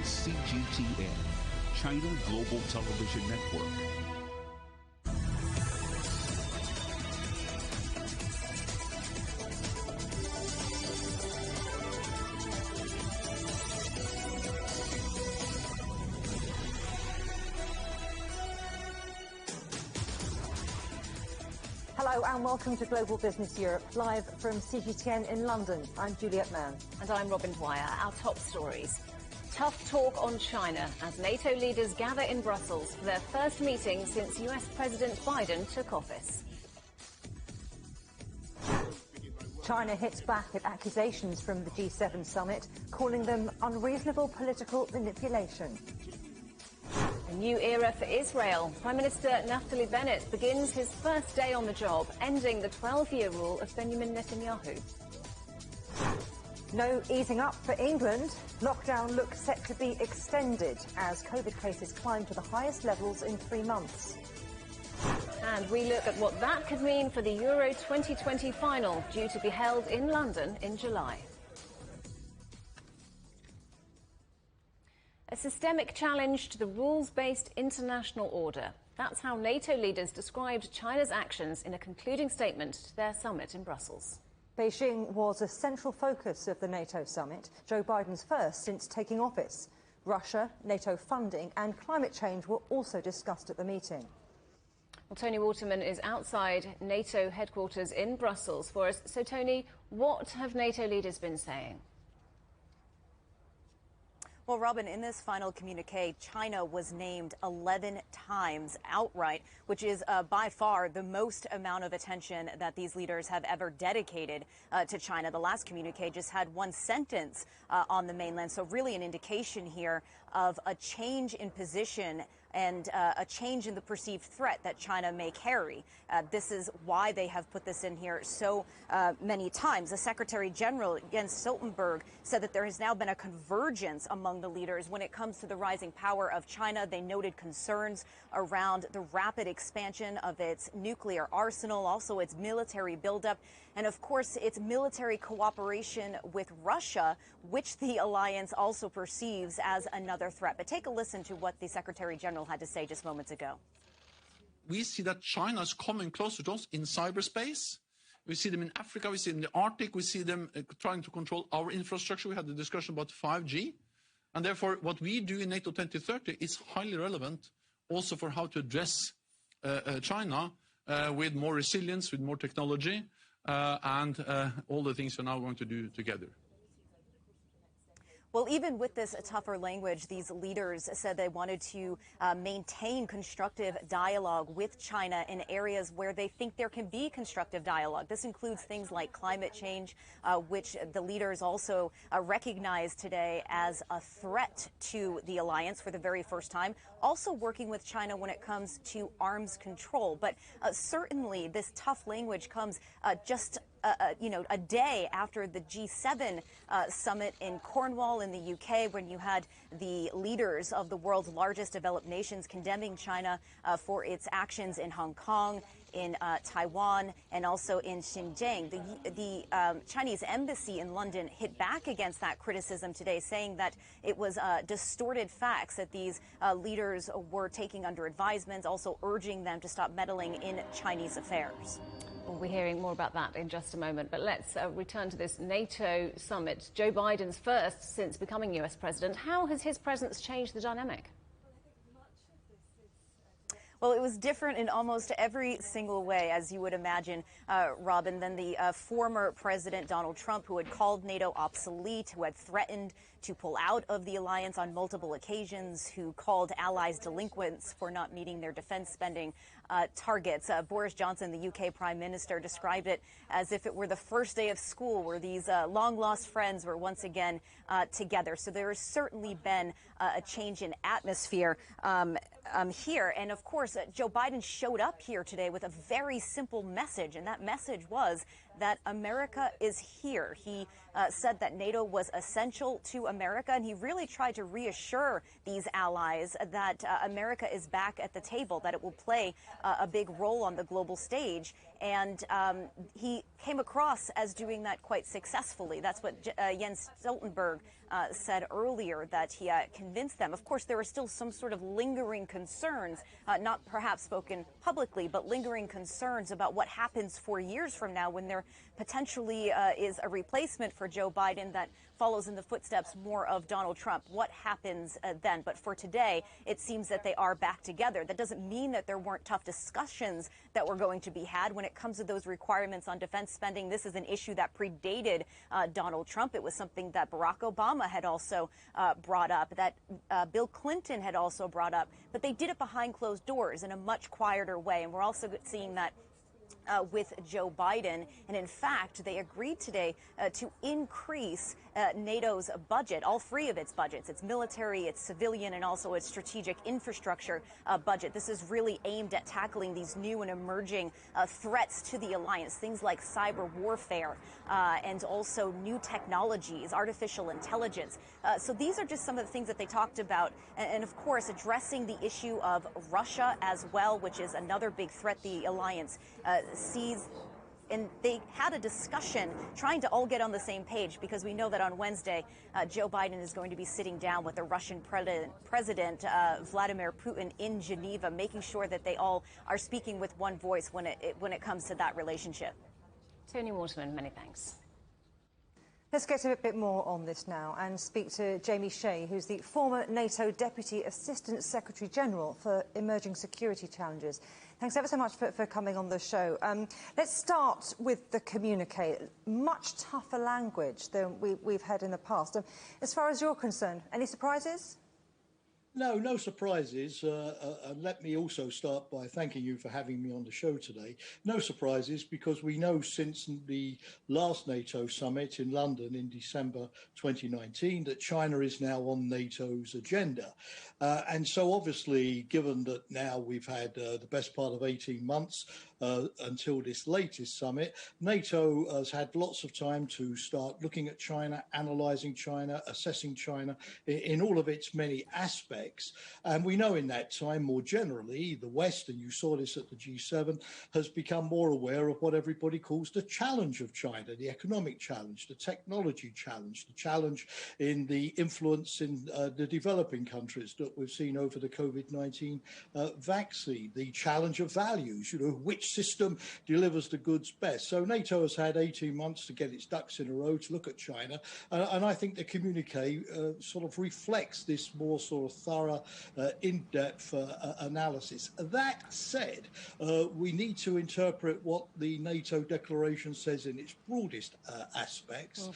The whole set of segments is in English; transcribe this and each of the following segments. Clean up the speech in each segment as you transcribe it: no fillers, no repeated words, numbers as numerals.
CGTN, China Global Television Network. Hello and welcome to Global Business Europe, live from CGTN in London. I'm Juliet Mann. And I'm Robin Dwyer. Our top stories. Tough talk on China as NATO leaders gather in Brussels for their first meeting since US President Biden took office. China hits back at accusations from the G7 summit, calling them unreasonable political manipulation. A new era for Israel. Prime Minister Naftali Bennett begins his first day on the job, ending the 12-year rule of Benjamin Netanyahu. No easing up for England. Lockdown looks set to be extended as COVID cases climb to the highest levels in 3 months. And we look at what that could mean for the Euro 2020 final, due to be held in London in July. A systemic challenge to the rules-based international order. That's how NATO leaders described China's actions in a concluding statement to their summit in Brussels. Beijing was a central focus of the NATO summit, Joe Biden's first since taking office. Russia, NATO funding and climate change were also discussed at the meeting. Well, Tony Waterman is outside NATO headquarters in Brussels for us. So, Tony, what have NATO leaders been saying? Well, Robin, in this final communique, China was named 11 times outright, which is by far the most amount of attention that these leaders have ever dedicated to China. The last communique just had one sentence on the mainland, so really an indication here of a change in position and a change in the perceived threat that China may carry. This is why they have put this in here so many times. The Secretary General, Jens Stoltenberg, said that there has now been a convergence among the leaders when it comes to the rising power of China. They noted concerns around the rapid expansion of its nuclear arsenal, also its military buildup, and of course its military cooperation with Russia, which the alliance also perceives as another threat. But take a listen to what the Secretary General had to say just moments ago. We see that China is coming closer to us in cyberspace. We see them in Africa, we see them in the Arctic, we see them trying to control our infrastructure. We had the discussion about 5G. And therefore, what we do in NATO 2030 is highly relevant also for how to address China with more resilience, with more technology, and all the things we're now going to do together. Well, even with this tougher language, these leaders said they wanted to maintain constructive dialogue with China in areas where they think there can be constructive dialogue. This includes things like climate change, which the leaders also recognize today as a threat to the alliance for the very first time. Also working with China when it comes to arms control. But certainly this tough language comes just a day after the G7 summit in Cornwall in the UK, when you had the leaders of the world's largest developed nations condemning China for its actions in Hong Kong, in Taiwan, and also in Xinjiang. The Chinese embassy in London hit back against that criticism today, saying that it was distorted facts that these leaders were taking under advisement, also urging them to stop meddling in Chinese affairs. We'll be hearing more about that in just a moment, but let's return to this NATO summit. Joe Biden's first since becoming US president. How has his presence changed the dynamic? Well, it was different in almost every single way, as you would imagine, Robin, than the former President Donald Trump, who had called NATO obsolete, who had threatened to pull out of the alliance on multiple occasions, who called allies delinquents for not meeting their defense spending targets. Boris Johnson, the UK Prime Minister, described it as if it were the first day of school, where these long-lost friends were once again together. So there has certainly been a change in atmosphere here. And of course, Joe Biden showed up here today with a very simple message, and that message was that America is here. He said that NATO was essential to America, and he really tried to reassure these allies that America is back at the table, that it will play a big role on the global stage. And he came across as doing that quite successfully. That's what Jens Stoltenberg said earlier, that he convinced them. Of course, there are still some sort of lingering concerns, not perhaps spoken publicly, but lingering concerns about what happens 4 years from now when there potentially is a replacement for Joe Biden that follows in the footsteps more of Donald Trump. What happens then? But for today, it seems that they are back together. That doesn't mean that there weren't tough discussions that were going to be had when it comes to those requirements on defense spending. This is an issue that predated Donald Trump. It was something that Barack Obama had also brought up, that Bill Clinton had also brought up. But they did it behind closed doors in a much quieter way. And we're also seeing that with Joe Biden. And in fact, they agreed today to increase NATO's budget, all three of its budgets, its military, its civilian, and also its strategic infrastructure budget. This is really aimed at tackling these new and emerging threats to the alliance, things like cyber warfare and also new technologies, artificial intelligence. So these are just some of the things that they talked about. And of course, addressing the issue of Russia as well, which is another big threat the alliance sees. And they had a discussion trying to all get on the same page, because we know that on Wednesday, Joe Biden is going to be sitting down with the Russian President Vladimir Putin in Geneva, making sure that they all are speaking with one voice when it comes to that relationship. Tony Waterman, many thanks. Let's get a bit more on this now and speak to Jamie Shea, who's the former NATO Deputy Assistant Secretary General for Emerging Security Challenges. Thanks ever so much for coming on the show. Let's start with the communique. Much tougher language than we've had in the past. As far as you're concerned, any surprises? No surprises. And let me also start by thanking you for having me on the show today. No surprises, because we know since the last NATO summit in London in December 2019 that China is now on NATO's agenda. And so obviously, given that now we've had the best part of 18 months until this latest summit, NATO has had lots of time to start looking at China, analysing China, assessing China in all of its many aspects. And we know in that time, more generally, the West, and you saw this at the G7, has become more aware of what everybody calls the challenge of China, the economic challenge, the technology challenge, the challenge in the influence in the developing countries that we've seen over the COVID-19 vaccine, the challenge of values, which system delivers the goods best. So NATO has had 18 months to get its ducks in a row to look at China. And I think the communique sort of reflects this more sort of thorough, in-depth analysis. That said, we need to interpret what the NATO declaration says in its broadest aspects.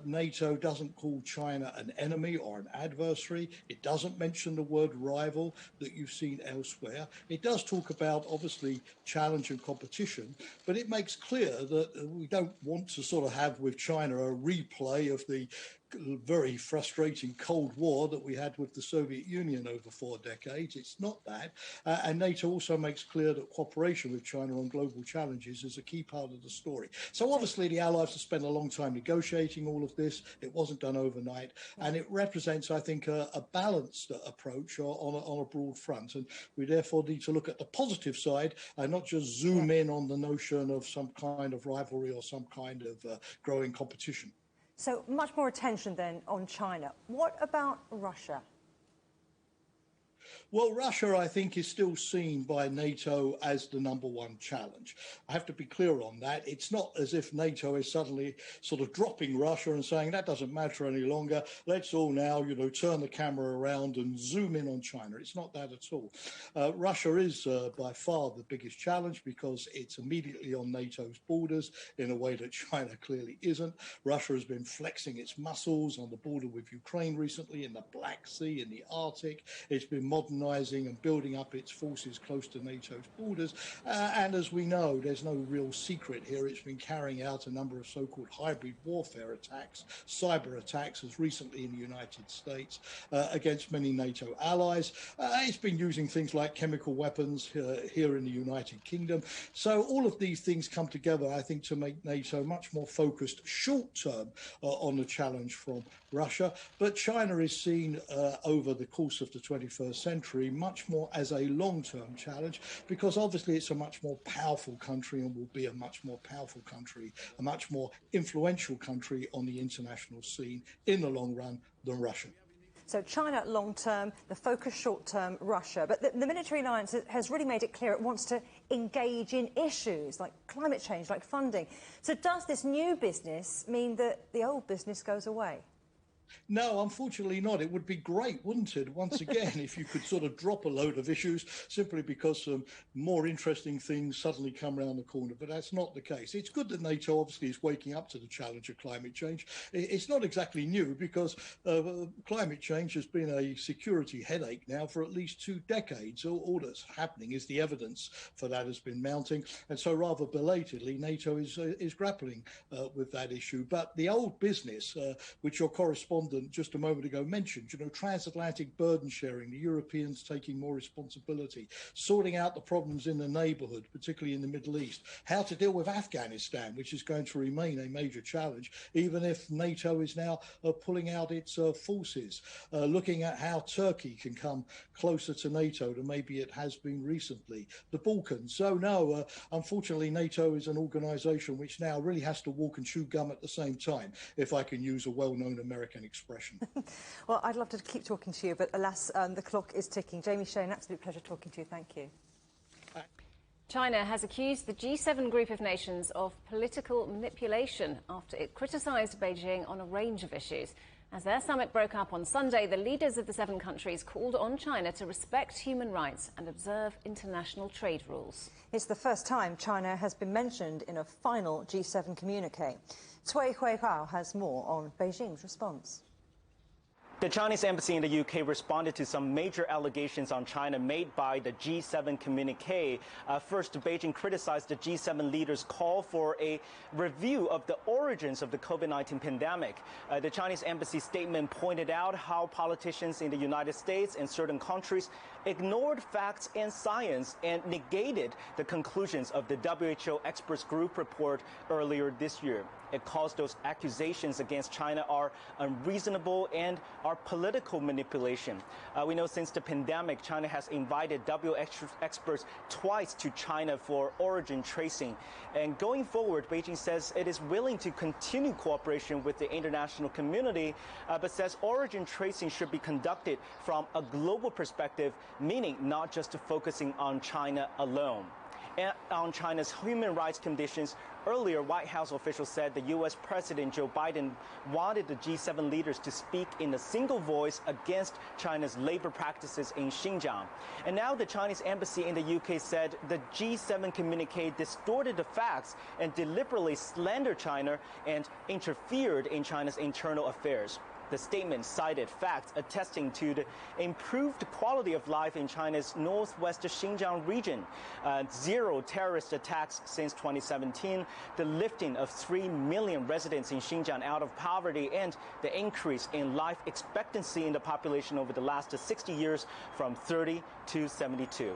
NATO doesn't call China an enemy or an adversary. It doesn't mention the word rival that you've seen elsewhere. It does talk about, obviously, challenge and competition, but it makes clear that we don't want to sort of have with China a replay of the very frustrating Cold War that we had with the Soviet Union over 4 decades. It's not that. And NATO also makes clear that cooperation with China on global challenges is a key part of the story. So obviously the Allies have spent a long time negotiating all of this. It wasn't done overnight. And it represents, I think, a balanced approach on a broad front. And we therefore need to look at the positive side and not just zoom in on the notion of some kind of rivalry or some kind of growing competition. So much more attention then on China. What about Russia? Well, Russia, I think, is still seen by NATO as the #1 challenge. I have to be clear on that. It's not as if NATO is suddenly sort of dropping Russia and saying that doesn't matter any longer. Let's all now, turn the camera around and zoom in on China. It's not that at all. Russia is by far the biggest challenge because it's immediately on NATO's borders in a way that China clearly isn't. Russia has been flexing its muscles on the border with Ukraine recently, in the Black Sea, in the Arctic. It's been modernizing modernising and building up its forces close to NATO's borders. And as we know, there's no real secret here. It's been carrying out a number of so-called hybrid warfare attacks, cyber attacks, as recently in the United States, against many NATO allies. It's been using things like chemical weapons here in the United Kingdom. So all of these things come together, I think, to make NATO much more focused short-term on the challenge from Russia. But China is seen over the course of the 21st century much more as a long-term challenge, because obviously it's a much more powerful country and will be a much more powerful country, a much more influential country on the international scene in the long run than Russia. So China long-term, the focus short-term, Russia. But the military alliance has really made it clear it wants to engage in issues like climate change, like funding. So does this new business mean that the old business goes away? No, unfortunately not. It would be great, wouldn't it, once again, if you could sort of drop a load of issues simply because some more interesting things suddenly come around the corner. But that's not the case. It's good that NATO obviously is waking up to the challenge of climate change. It's not exactly new, because climate change has been a security headache now for at least 2 decades. All that's happening is the evidence for that has been mounting. And so rather belatedly, NATO is grappling with that issue. But the old business, which your correspondent just a moment ago mentioned, transatlantic burden sharing, the Europeans taking more responsibility, sorting out the problems in the neighborhood, particularly in the Middle East, how to deal with Afghanistan, which is going to remain a major challenge, even if NATO is now pulling out its forces, looking at how Turkey can come closer to NATO than maybe it has been recently, the Balkans. So no, unfortunately, NATO is an organization which now really has to walk and chew gum at the same time, if I can use a well-known American expression. Well, I'd love to keep talking to you, but alas, the clock is ticking. Jamie Shea, an absolute pleasure talking to you. Thank you. China has accused the G7 group of nations of political manipulation after it criticised Beijing on a range of issues. As their summit broke up on Sunday, the leaders of the 7 countries called on China to respect human rights and observe international trade rules. It's the first time China has been mentioned in a final G7 communique. Cui Huihao has more on Beijing's response. The Chinese embassy in the UK responded to some major allegations on China made by the G7 communique. First, Beijing criticized the G7 leaders' call for a review of the origins of the COVID-19 pandemic. The Chinese embassy statement pointed out how politicians in the United States and certain countries ignored facts and science and negated the conclusions of the WHO experts group report earlier this year. It calls those accusations against China are unreasonable and are political manipulation. We know since the pandemic, China has invited WHO experts twice to China for origin tracing. And going forward, Beijing says it is willing to continue cooperation with the international community, but says origin tracing should be conducted from a global perspective, meaning not just focusing on China alone. And on China's human rights conditions, earlier White House officials said the U.S. President Joe Biden wanted the G7 leaders to speak in a single voice against China's labor practices in Xinjiang. And now the Chinese embassy in the UK said the G7 communique distorted the facts and deliberately slandered China and interfered in China's internal affairs. The statement cited facts attesting to the improved quality of life in China's northwest Xinjiang region, 0 terrorist attacks since 2017, the lifting of 3 million residents in Xinjiang out of poverty, and the increase in life expectancy in the population over the last 60 years from 30 to 72.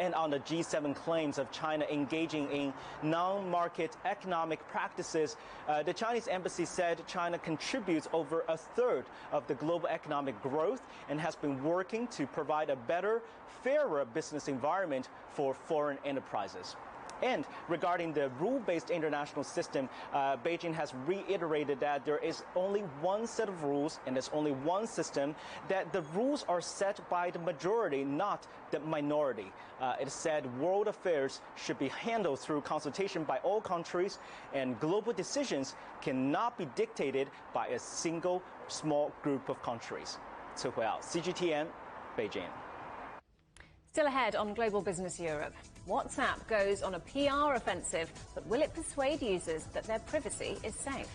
And on the G7 claims of China engaging in non-market economic practices, the Chinese embassy said China contributes over 1/3 of the global economic growth and has been working to provide a better, fairer business environment for foreign enterprises. And regarding the rule-based international system, Beijing has reiterated that there is only one set of rules and there's only one system, that the rules are set by the majority, not the minority. It said world affairs should be handled through consultation by all countries, and global decisions cannot be dictated by a single small group of countries. Cui Huihao, CGTN, Beijing. Still ahead on Global Business Europe. WhatsApp goes on a PR offensive, but will it persuade users that their privacy is safe?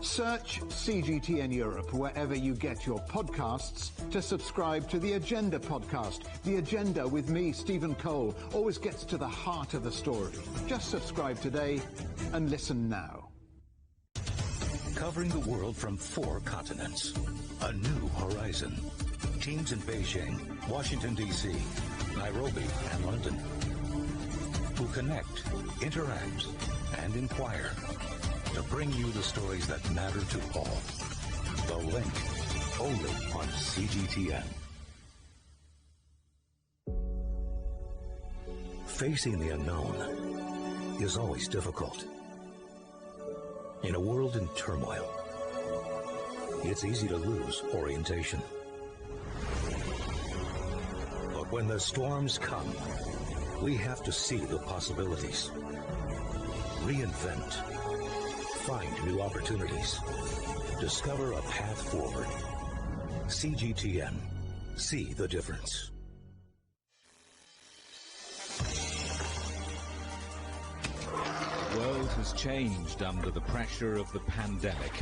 Search CGTN Europe wherever you get your podcasts to subscribe to the Agenda podcast. The Agenda with me, Stephen Cole, always gets to the heart of the story. Just subscribe today and listen now. Covering the world from 4 continents. A new horizon. Teams in Beijing, Washington, D.C., Nairobi, and London, who connect, interact, and inquire to bring you the stories that matter to all. The Link, only on CGTN. Facing the unknown is always difficult. In a world in turmoil, it's easy to lose orientation. But when the storms come, we have to see the possibilities. Reinvent. Find new opportunities. Discover a path forward. CGTN. See the difference. The world has changed under the pressure of the pandemic.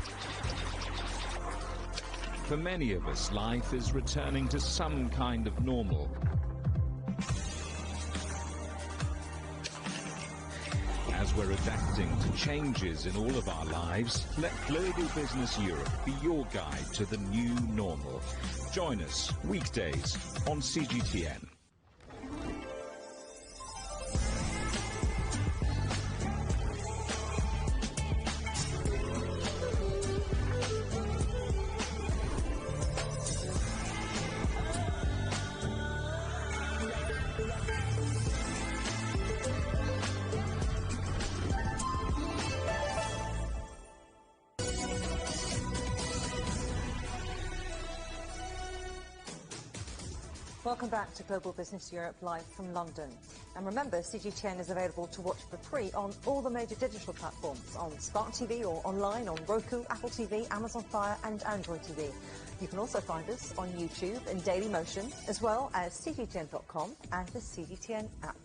For many of us, life is returning to some kind of normal. As we're adapting to changes in all of our lives, let Global Business Europe be your guide to the new normal. Join us weekdays on CGTN. Welcome back to Global Business Europe live from London. And remember, CGTN is available to watch for free on all the major digital platforms, on Smart TV or online on Roku, Apple TV, Amazon Fire and Android TV. You can also find us on YouTube in Daily Motion, as well as CGTN.com and the CGTN app.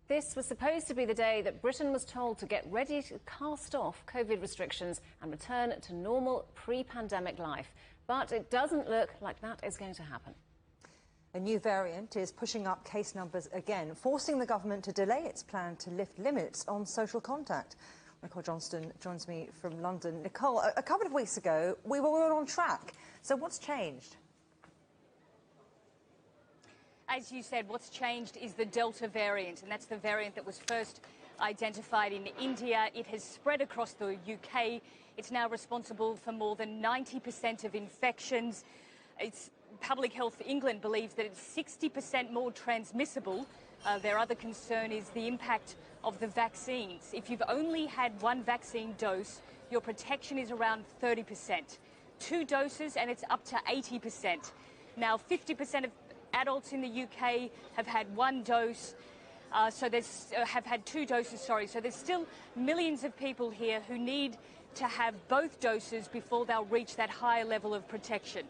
This was supposed to be the day that Britain was told to get ready to cast off COVID restrictions and return to normal pre-pandemic life. But it doesn't look like that is going to happen. A new variant is pushing up case numbers again, forcing the government to delay its plan to lift limits on social contact. Nicole Johnston joins me from London. Nicole, a couple of weeks ago, we were all on track. So what's changed? As you said, what's changed is the Delta variant, and that's the variant that was first identified in India. It has spread across the UK. It's now responsible for more than 90% of infections. Public Health England believes that it's 60% more transmissible. Their other concern is the impact of the vaccines. If you've only had one vaccine dose, your protection is around 30%. 2 doses and it's up to 80%. Now, 50% of adults in the UK have had 1 dose, have had 2 doses, sorry. So there's still millions of people here who need to have both doses before they'll reach that higher level of protection.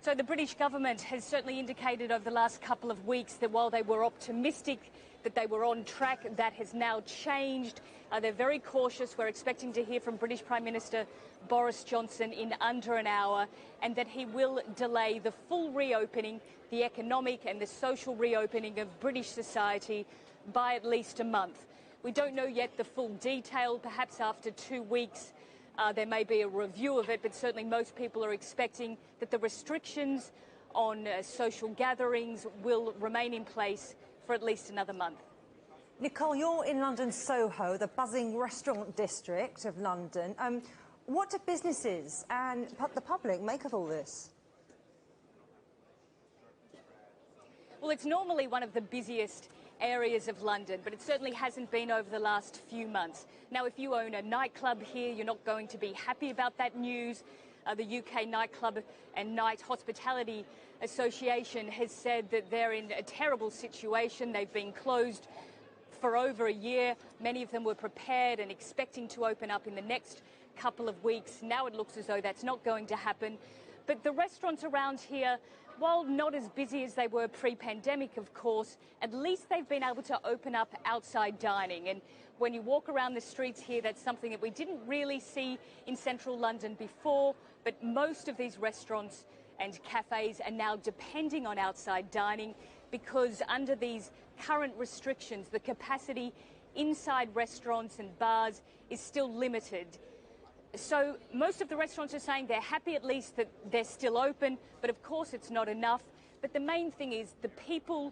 So the British government has certainly indicated over the last couple of weeks that while they were optimistic that they were on track, that has now changed. They're very cautious. We're expecting to hear from British Prime Minister Boris Johnson in under an hour, and that he will delay the full reopening, the economic and the social reopening of British society by at least a month. We don't know yet the full detail. Perhaps after 2 weeks there may be a review of it, but certainly most people are expecting that the restrictions on social gatherings will remain in place for at least another month. Nicole, you're in London Soho, the buzzing restaurant district of London. What do businesses and the public make of all this? Well, it's normally one of the busiest areas of London, but it certainly hasn't been over the last few months. Now, if you own a nightclub here, you're not going to be happy about that news. The UK Nightclub and Night Hospitality Association has said that they're in a terrible situation. They've been closed for over a year. Many of them were prepared and expecting to open up in the next couple of weeks. Now it looks as though that's not going to happen. But the restaurants around here While not as busy as they were pre-pandemic, of course, at least they've been able to open up outside dining. And when you walk around the streets here, that's something that we didn't really see in central London before. But most of these restaurants and cafes are now depending on outside dining because under these current restrictions, the capacity inside restaurants and bars is still limited. So most of the restaurants are saying they're happy at least that they're still open, but of course it's not enough. But the main thing is the people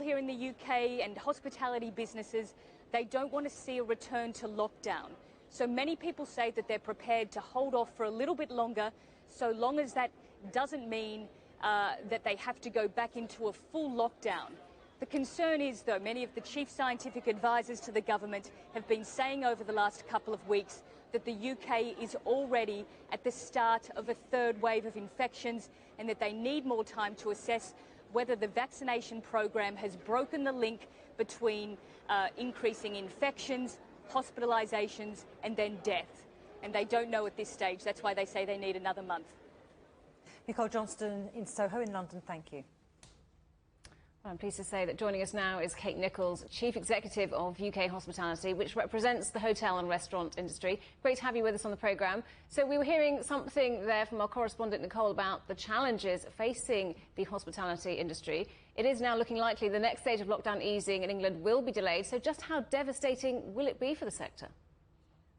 here in the UK and hospitality businesses, they don't want to see a return to lockdown. So many people say that they're prepared to hold off for a little bit longer, so long as that doesn't mean that they have to go back into a full lockdown. The concern is, though, many of the chief scientific advisors to the government have been saying over the last couple of weeks that the UK is already at the start of a third wave of infections and that they need more time to assess whether the vaccination program has broken the link between increasing infections, hospitalisations and then death. And they don't know at this stage. That's why they say they need another month. Nicole Johnston in Soho in London, thank you. I'm pleased to say that joining us now is Kate Nichols, Chief Executive of UK Hospitality, which represents the hotel and restaurant industry. Great to have you with us on the programme. So we were hearing something there from our correspondent Nicole about the challenges facing the hospitality industry. It is now looking likely the next stage of lockdown easing in England will be delayed. So just how devastating will it be for the sector?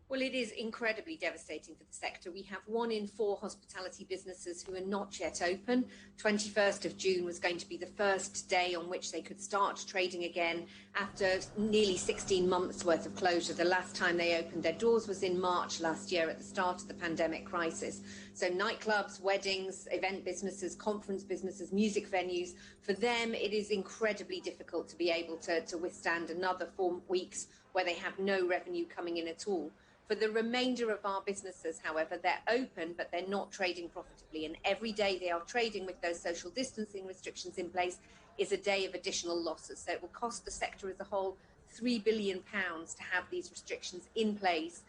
Well, it is incredibly devastating for the sector. We have 1 in 4 hospitality businesses who are not yet open. 21st of June was going to be the first day on which they could start trading again after nearly 16 months worth of closure. The last time they opened their doors was in March last year at the start of the pandemic crisis. So nightclubs, weddings, event businesses, conference businesses, music venues, for them it is incredibly difficult to be able to withstand another 4 weeks where they have no revenue coming in at all. For the remainder of our businesses, however, they're open, but they're not trading profitably. And every day they are trading with those social distancing restrictions in place is a day of additional losses. So it will cost the sector as a whole £3 billion to have these restrictions in place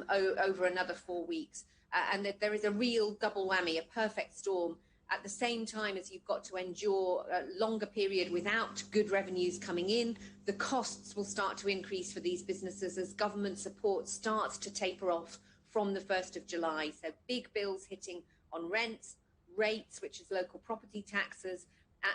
over another 4 weeks. And that there is a real double whammy, a perfect storm. At the same time as you've got to endure a longer period without good revenues coming in, the costs will start to increase for these businesses as government support starts to taper off from the 1st of July. So big bills hitting on rents, rates, which is local property taxes,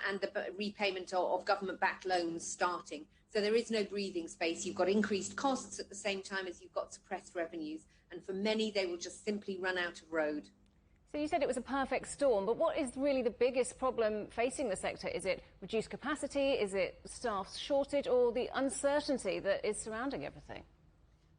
and the repayment of government-backed loans starting. So there is no breathing space. You've got increased costs at the same time as you've got suppressed revenues. And for many, they will just simply run out of road. So you said it was a perfect storm, but what is really the biggest problem facing the sector? Is it reduced capacity, is it staff shortage, or the uncertainty that is surrounding everything?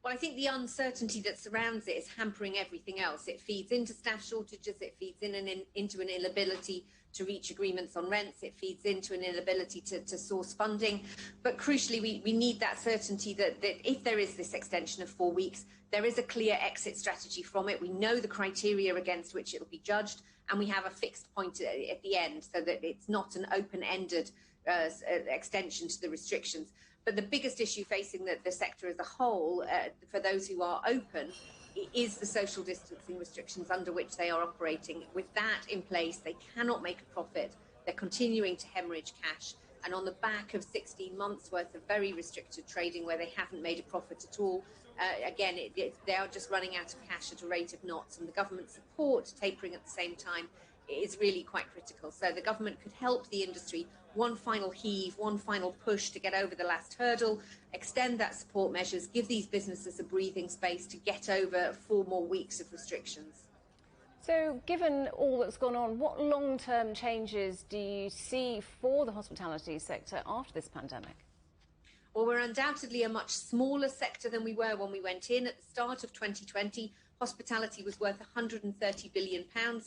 Well, I think the uncertainty that surrounds it is hampering everything else. It feeds into staff shortages, it feeds into an inability to reach agreements on rents, it feeds into an inability to source funding. But crucially, we need that certainty that if there is this extension of 4 weeks, there is a clear exit strategy from it. We know the criteria against which it will be judged, and we have a fixed point at the end so that it's not an open-ended extension to the restrictions. But the biggest issue facing the sector as a whole, for those who are open, is the social distancing restrictions under which they are operating. With that in place, they cannot make a profit. They're continuing to hemorrhage cash. And on the back of 16 months worth of very restricted trading where they haven't made a profit at all, again, they are just running out of cash at a rate of knots. And the government support tapering at the same time is really quite critical. So the government could help the industry one final heave, one final push to get over the last hurdle, extend that support measures, give these businesses a breathing space to get over 4 more weeks of restrictions. So given all that's gone on, what long-term changes do you see for the hospitality sector after this pandemic? Well, we're undoubtedly a much smaller sector than we were when we went in. At the start of 2020, hospitality was worth £130 billion, 7%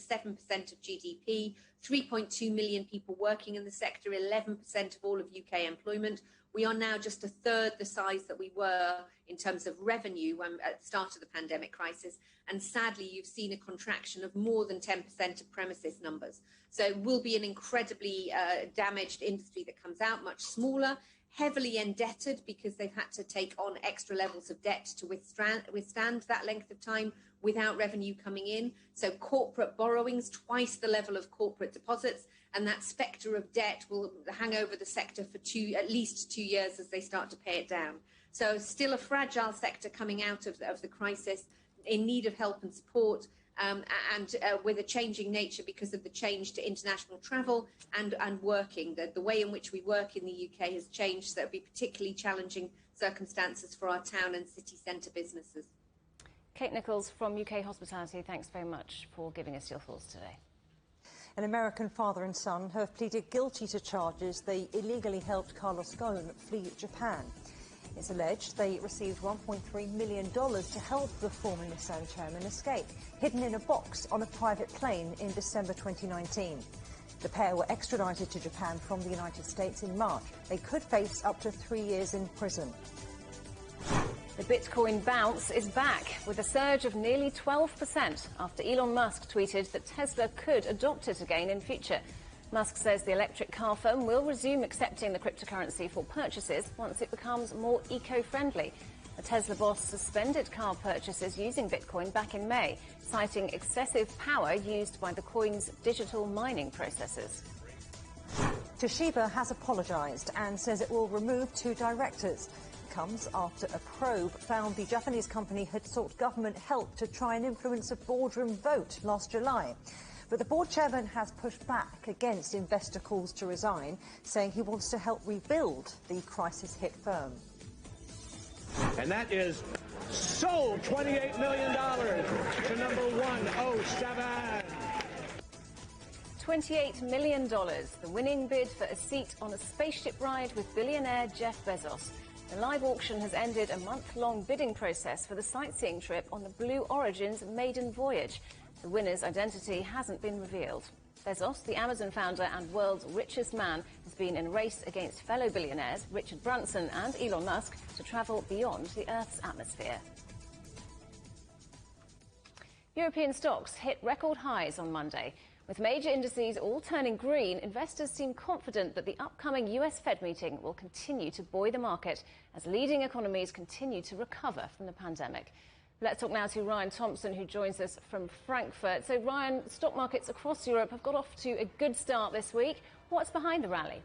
of GDP, 3.2 million people working in the sector, 11% of all of UK employment. We are now just a third the size that we were in terms of revenue at the start of the pandemic crisis. And sadly, you've seen a contraction of more than 10% of premises numbers. So it will be an incredibly damaged industry that comes out, much smaller, heavily indebted because they've had to take on extra levels of debt to withstand that length of time, without revenue coming in. So corporate borrowings, twice the level of corporate deposits, and that spectre of debt will hang over the sector for at least 2 years as they start to pay it down. So still a fragile sector coming out of the crisis, in need of help and support, and with a changing nature because of the change to international travel and working. The way in which we work in the UK has changed, so it'll be particularly challenging circumstances for our town and city centre businesses. Kate Nichols from UK Hospitality, thanks very much for giving us your thoughts today. An American father and son have pleaded guilty to charges they illegally helped Carlos Ghosn flee Japan. It's alleged they received $1.3 million to help the former Nissan chairman escape, hidden in a box on a private plane in December 2019. The pair were extradited to Japan from the United States in March. They could face up to 3 years in prison. The Bitcoin bounce is back, with a surge of nearly 12% after Elon Musk tweeted that Tesla could adopt it again in future. Musk says the electric car firm will resume accepting the cryptocurrency for purchases once it becomes more eco-friendly. The Tesla boss suspended car purchases using Bitcoin back in May, citing excessive power used by the coin's digital mining processes. Toshiba has apologised and says it will remove 2 directors. Comes after a probe found the Japanese company had sought government help to try and influence a boardroom vote last July. But the board chairman has pushed back against investor calls to resign, saying he wants to help rebuild the crisis-hit firm. And that is sold $28 million to number 107. $28 million, the winning bid for a seat on a spaceship ride with billionaire Jeff Bezos. The live auction has ended a month-long bidding process for the sightseeing trip on the Blue Origin's maiden voyage. The winner's identity hasn't been revealed. Bezos, the Amazon founder and world's richest man, has been in a race against fellow billionaires Richard Branson and Elon Musk to travel beyond the Earth's atmosphere. European stocks hit record highs on Monday. With major indices all turning green, investors seem confident that the upcoming US Fed meeting will continue to buoy the market as leading economies continue to recover from the pandemic. Let's talk now to Ryan Thompson, who joins us from Frankfurt. So, Ryan, stock markets across Europe have got off to a good start this week. What's behind the rally?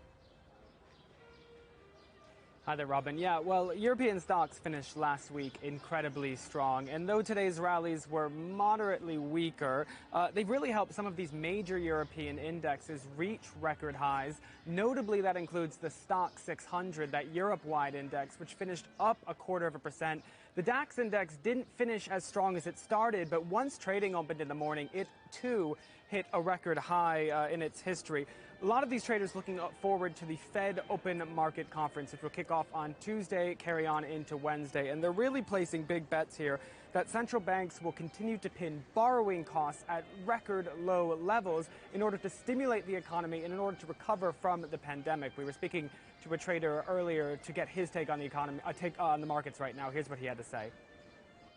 Hi there, Robin. Yeah, well, European stocks finished last week incredibly strong. And though today's rallies were moderately weaker, they've really helped some of these major European indexes reach record highs. Notably, that includes the Stock 600, that Europe-wide index, which finished up 0.25%. The DAX index didn't finish as strong as it started, but once trading opened in the morning, it too hit a record high in its history. A lot of these traders looking forward to the Fed Open Market Conference, which will kick off on Tuesday, carry on into Wednesday. And they're really placing big bets here that central banks will continue to pin borrowing costs at record low levels in order to stimulate the economy and in order to recover from the pandemic. We were speaking to a trader earlier to get his take on the economy, take on the markets right now. Here's what he had to say.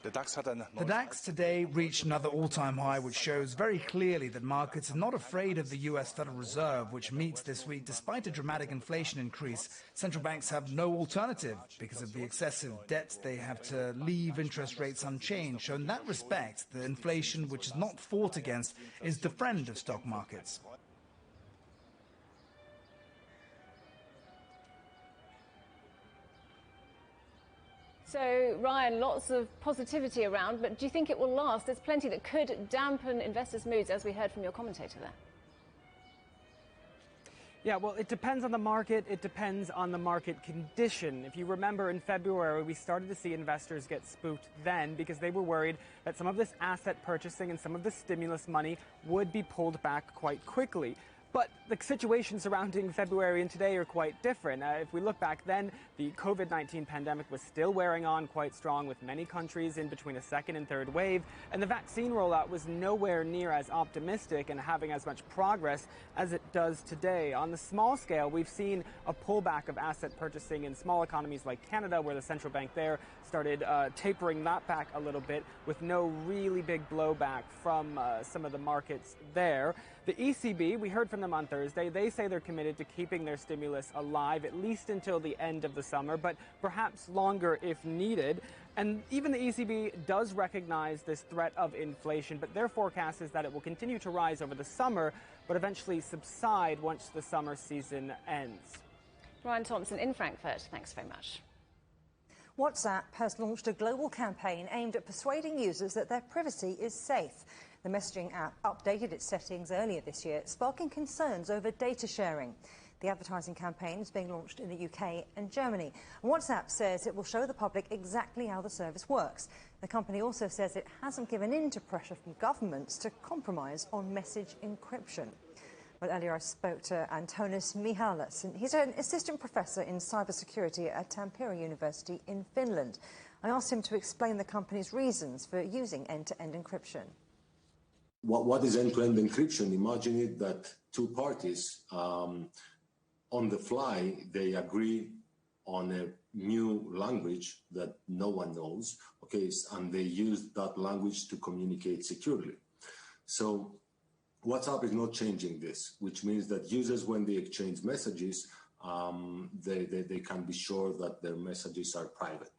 The DAX today reached another all-time high, which shows very clearly that markets are not afraid of the US Federal Reserve, which meets this week despite a dramatic inflation increase. Central banks have no alternative because of the excessive debt. They have to leave interest rates unchanged. So in that respect, the inflation, which is not fought against, is the friend of stock markets. So, Ryan, lots of positivity around, but do you think it will last? There's plenty that could dampen investors' moods, as we heard from your commentator there. Yeah, well, it depends on the market. It depends on the market condition. If you remember, in February, we started to see investors get spooked then because they were worried that some of this asset purchasing and some of the stimulus money would be pulled back quite quickly. But the situation surrounding February and today are quite different. If we look back then, the COVID-19 pandemic was still wearing on quite strong, with many countries in between a second and third wave, and the vaccine rollout was nowhere near as optimistic and having as much progress as it does today. On the small scale, we've seen a pullback of asset purchasing in small economies like Canada, where the central bank there started tapering that back a little bit with no really big blowback from some of the markets there. The ECB, we heard from them on Thursday, they say they're committed to keeping their stimulus alive at least until the end of the summer, but perhaps longer if needed. And even the ECB does recognize this threat of inflation, but their forecast is that it will continue to rise over the summer, but eventually subside once the summer season ends. Ryan Thompson in Frankfurt, thanks very much. WhatsApp has launched a global campaign aimed at persuading users that their privacy is safe. The messaging app updated its settings earlier this year, sparking concerns over data sharing. The advertising campaign is being launched in the UK and Germany. And WhatsApp says it will show the public exactly how the service works. The company also says it hasn't given in to pressure from governments to compromise on message encryption. Well, earlier I spoke to Antonis Mihalis, and he's an assistant professor in cybersecurity at Tampere University in Finland. I asked him to explain the company's reasons for using end-to-end encryption. What is end-to-end encryption? Imagine it that two parties, on the fly, they agree on a new language that no one knows, okay, and they use that language to communicate securely. So WhatsApp is not changing this, which means that users, when they exchange messages, they can be sure that their messages are private.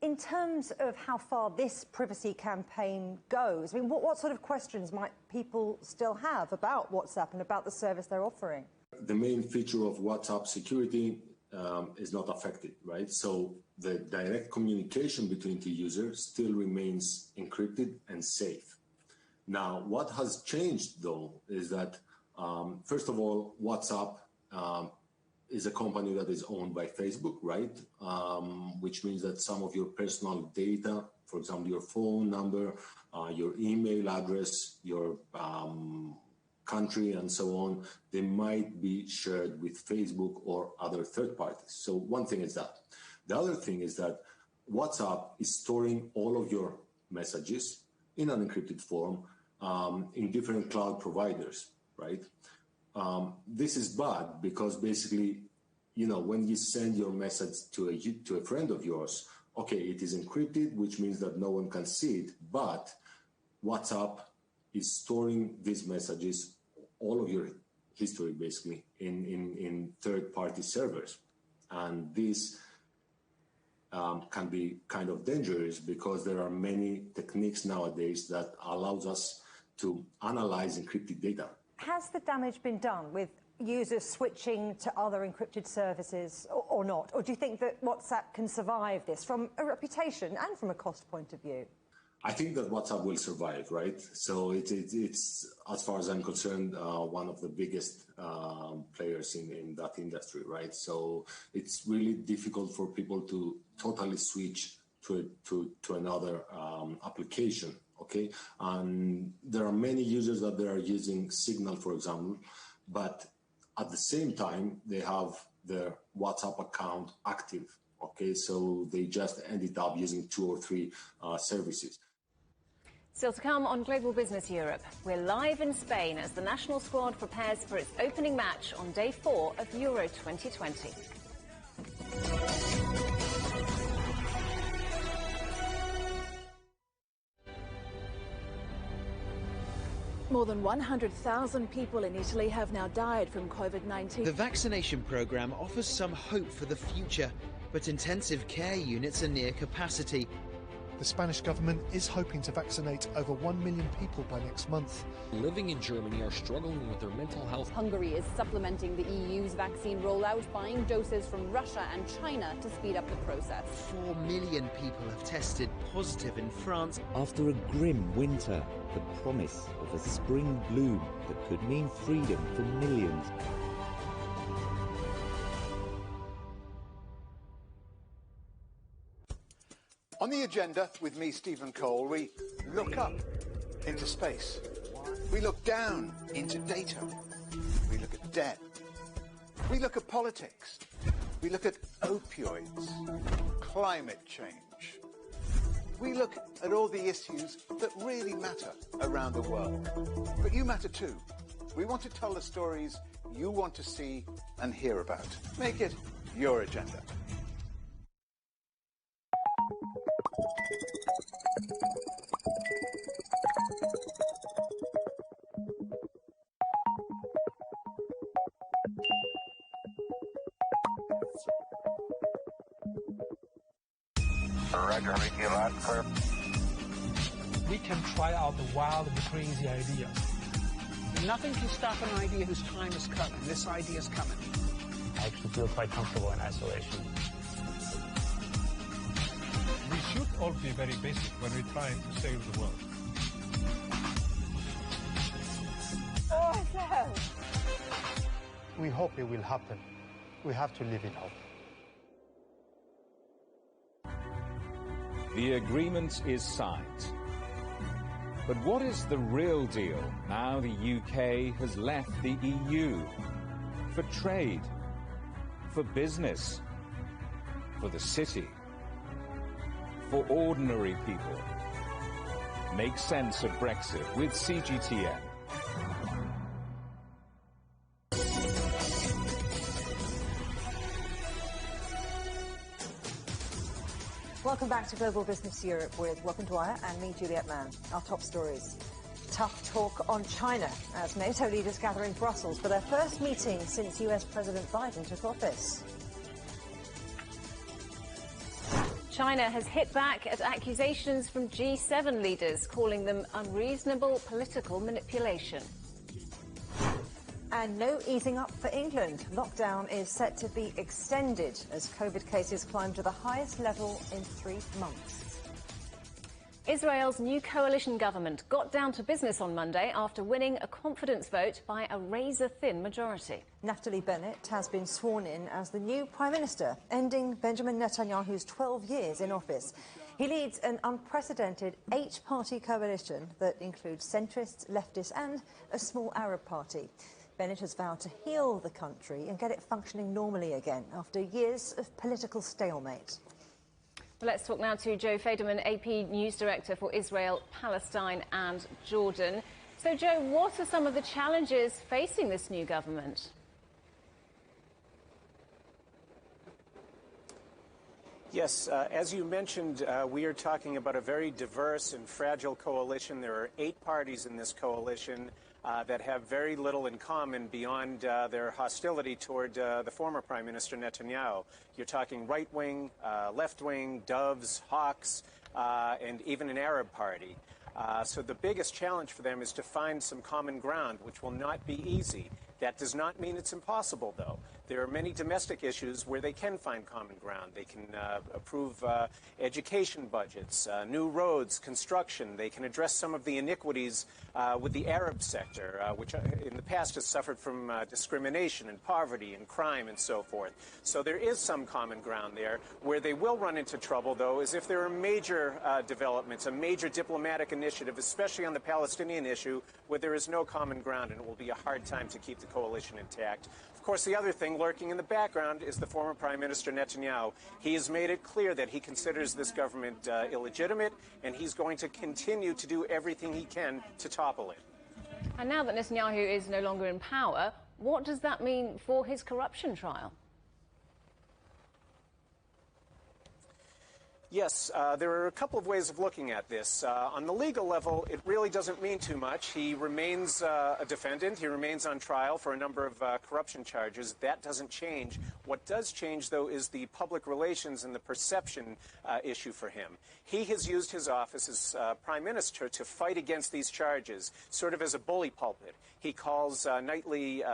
In terms of how far this privacy campaign goes, I mean, what sort of questions might people still have about WhatsApp and about the service they're offering? The main feature of WhatsApp security is not affected, right? So the direct communication between two users still remains encrypted and safe. Now, what has changed, though, is that, first of all, WhatsApp is a company that is owned by Facebook, right? Which means that some of your personal data, for example, your phone number, your email address, your country, and so on, they might be shared with Facebook or other third parties. So one thing is that. The other thing is that WhatsApp is storing all of your messages in an encrypted form in different cloud providers, right? This is bad because basically, you know, when you send your message to a friend of yours, okay, it is encrypted, which means that no one can see it, but WhatsApp is storing these messages, all of your history basically, in third-party servers. And this can be kind of dangerous because there are many techniques nowadays that allows us to analyze encrypted data. Has the damage been done with users switching to other encrypted services or not? Or do you think that WhatsApp can survive this from a reputation and from a cost point of view? I think that WhatsApp will survive, right? So it's as far as I'm concerned, one of the biggest players in that industry, right? So it's really difficult for people to totally switch to another application, okay? And there are many users that they are using Signal, for example, but at the same time, they have their WhatsApp account active, okay? So they just ended up using 2 or 3 services. Still to come on Global Business Europe, we're live in Spain as the national squad prepares for its opening match on day 4 of Euro 2020. More than 100,000 people in Italy have now died from COVID-19. The vaccination programme offers some hope for the future, but intensive care units are near capacity. The Spanish government is hoping to vaccinate over 1 million people by next month. Living in Germany are struggling with their mental health. Hungary is supplementing the EU's vaccine rollout, buying doses from Russia and China to speed up the process. 4 million people have tested positive in France. After a grim winter, the promise of a spring bloom that could mean freedom for millions. On the agenda with me, Stephen Cole, we look up into space. We look down into data. We look at debt. We look at politics. We look at opioids, climate change. We look at all the issues that really matter around the world. But you matter too. We want to tell the stories you want to see and hear about. Make it your agenda. Roger, read you loud and clear. We can try out the wild and crazy ideas. Nothing can stop an idea whose time is coming. This idea is coming. I actually feel quite comfortable in isolation. We should all be very basic when we're trying to save the world. Oh, no. We hope it will happen. We have to live it out. The agreement is signed. But what is the real deal now the UK has left the EU? For trade, for business, for the city, for ordinary people. Make sense of Brexit with CGTN. Welcome back to Global Business Europe with Welcome Dwyer and me, Juliet Mann. Our top stories. Tough talk on China as NATO leaders gather in Brussels for their first meeting since US President Biden took office. China has hit back at accusations from G7 leaders, calling them unreasonable political manipulation. And no easing up for England. Lockdown is set to be extended as COVID cases climb to the highest level in 3 months. Israel's new coalition government got down to business on Monday after winning a confidence vote by a razor-thin majority. Naftali Bennett has been sworn in as the new Prime Minister, ending Benjamin Netanyahu's 12 years in office. He leads an unprecedented 8-party coalition that includes centrists, leftists and a small Arab party. Bennett has vowed to heal the country and get it functioning normally again after years of political stalemate. Well, let's talk now to Joe Federman, AP News Director for Israel, Palestine and Jordan. So, Joe, what are some of the challenges facing this new government? Yes, as you mentioned, we are talking about a very diverse and fragile coalition. There are 8 parties in this coalition that have very little in common beyond their hostility toward the former Prime Minister Netanyahu. You're talking right-wing, left-wing, doves, hawks, and even an Arab party. So the biggest challenge for them is to find some common ground, which will not be easy. That does not mean it's impossible, though. There are many domestic issues where they can find common ground. They can approve education budgets, new roads, construction. They can address some of the iniquities with the Arab sector, which in the past has suffered from discrimination and poverty and crime and so forth. So there is some common ground there. Where they will run into trouble, though, is if there are major developments, a major diplomatic initiative, especially on the Palestinian issue, where there is no common ground, and it will be a hard time to keep the coalition intact. Of course, the other thing lurking in the background is the former Prime Minister Netanyahu. He has made it clear that he considers this government illegitimate, and he's going to continue to do everything he can to topple it. And now that Netanyahu is no longer in power, what does that mean for his corruption trial? Yes, there are a couple of ways of looking at this. On the legal level, it really doesn't mean too much. He remains a defendant. He remains on trial for a number of corruption charges. That doesn't change. What does change, though, is the public relations and the perception issue for him. He has used his office as Prime Minister to fight against these charges, sort of as a bully pulpit. He calls nightly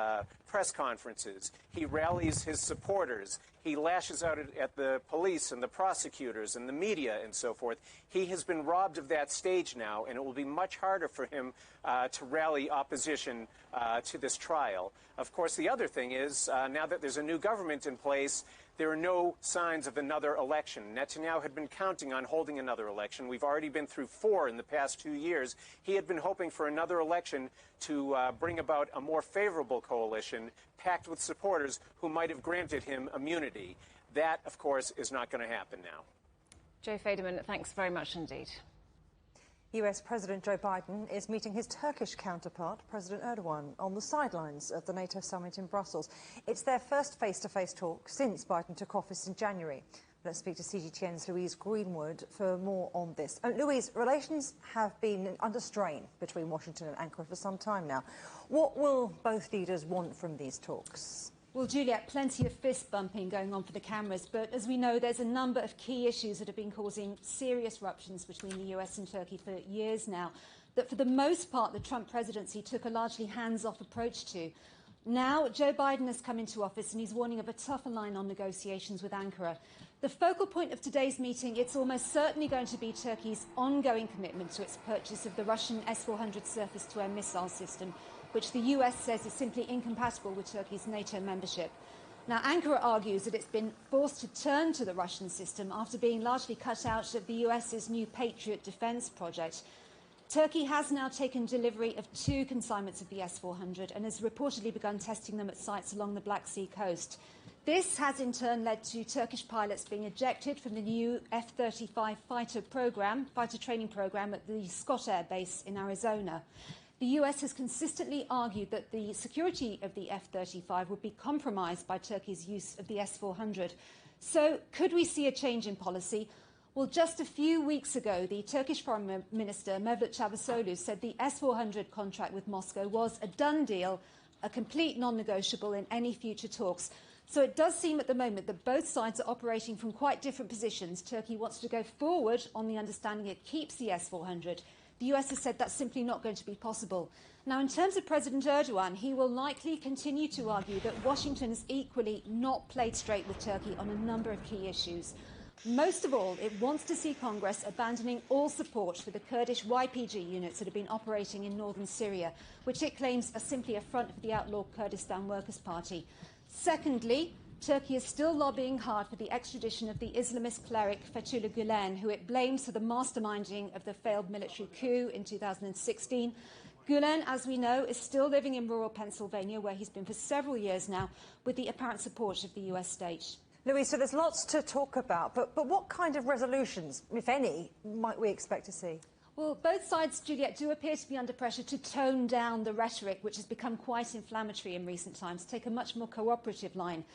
press conferences. He rallies his supporters. He lashes out at the police and the prosecutors and the media and so forth. He has been robbed of that stage now, and it will be much harder for him to rally opposition to this trial. Of course, the other thing is, now that there's a new government in place, there are no signs of another election. Netanyahu had been counting on holding another election. We've already been through 4 in the past 2 years. He had been hoping for another election to bring about a more favorable coalition packed with supporters who might have granted him immunity. That, of course, is not going to happen now. Joe Federman, thanks very much indeed. US President Joe Biden is meeting his Turkish counterpart, President Erdogan, on the sidelines of the NATO summit in Brussels. It's their first face-to-face talk since Biden took office in January. Let's speak to CGTN's Louise Greenwood for more on this. Louise, relations have been under strain between Washington and Ankara for some time now. What will both leaders want from these talks? Well, Juliet, plenty of fist bumping going on for the cameras, but as we know, there's a number of key issues that have been causing serious ruptions between the US and Turkey for years now, that for the most part the Trump presidency took a largely hands-off approach to. Now, Joe Biden has come into office and he's warning of a tougher line on negotiations with Ankara. The focal point of today's meeting, it's almost certainly going to be Turkey's ongoing commitment to its purchase of the Russian S-400 surface-to-air missile system, which the US says is simply incompatible with Turkey's NATO membership. Now, Ankara argues that it's been forced to turn to the Russian system after being largely cut out of the US's new Patriot defence project. Turkey has now taken delivery of 2 consignments of the S-400 and has reportedly begun testing them at sites along the Black Sea coast. This has in turn led to Turkish pilots being ejected from the new F-35 fighter training programme at the Scott Air Base in Arizona. The US has consistently argued that the security of the F-35 would be compromised by Turkey's use of the S-400. So could we see a change in policy? Well, just a few weeks ago, the Turkish Foreign Minister Mevlut Çavuşoğlu said the S-400 contract with Moscow was a done deal, a complete non-negotiable in any future talks. So it does seem at the moment that both sides are operating from quite different positions. Turkey wants to go forward on the understanding it keeps the S-400. The US has said that's simply not going to be possible. Now, in terms of President Erdogan, he will likely continue to argue that Washington has equally not played straight with Turkey on a number of key issues. Most of all, it wants to see Congress abandoning all support for the Kurdish YPG units that have been operating in northern Syria, which it claims are simply a front for the outlawed Kurdistan Workers' Party. Secondly, Turkey is still lobbying hard for the extradition of the Islamist cleric Fethullah Gülen, who it blames for the masterminding of the failed military coup in 2016. Gülen, as we know, is still living in rural Pennsylvania, where he's been for several years now, with the apparent support of the US state. Louise, so there's lots to talk about, but what kind of resolutions, if any, might we expect to see? Well, both sides, Juliet, do appear to be under pressure to tone down the rhetoric, which has become quite inflammatory in recent times, take a much more cooperative line.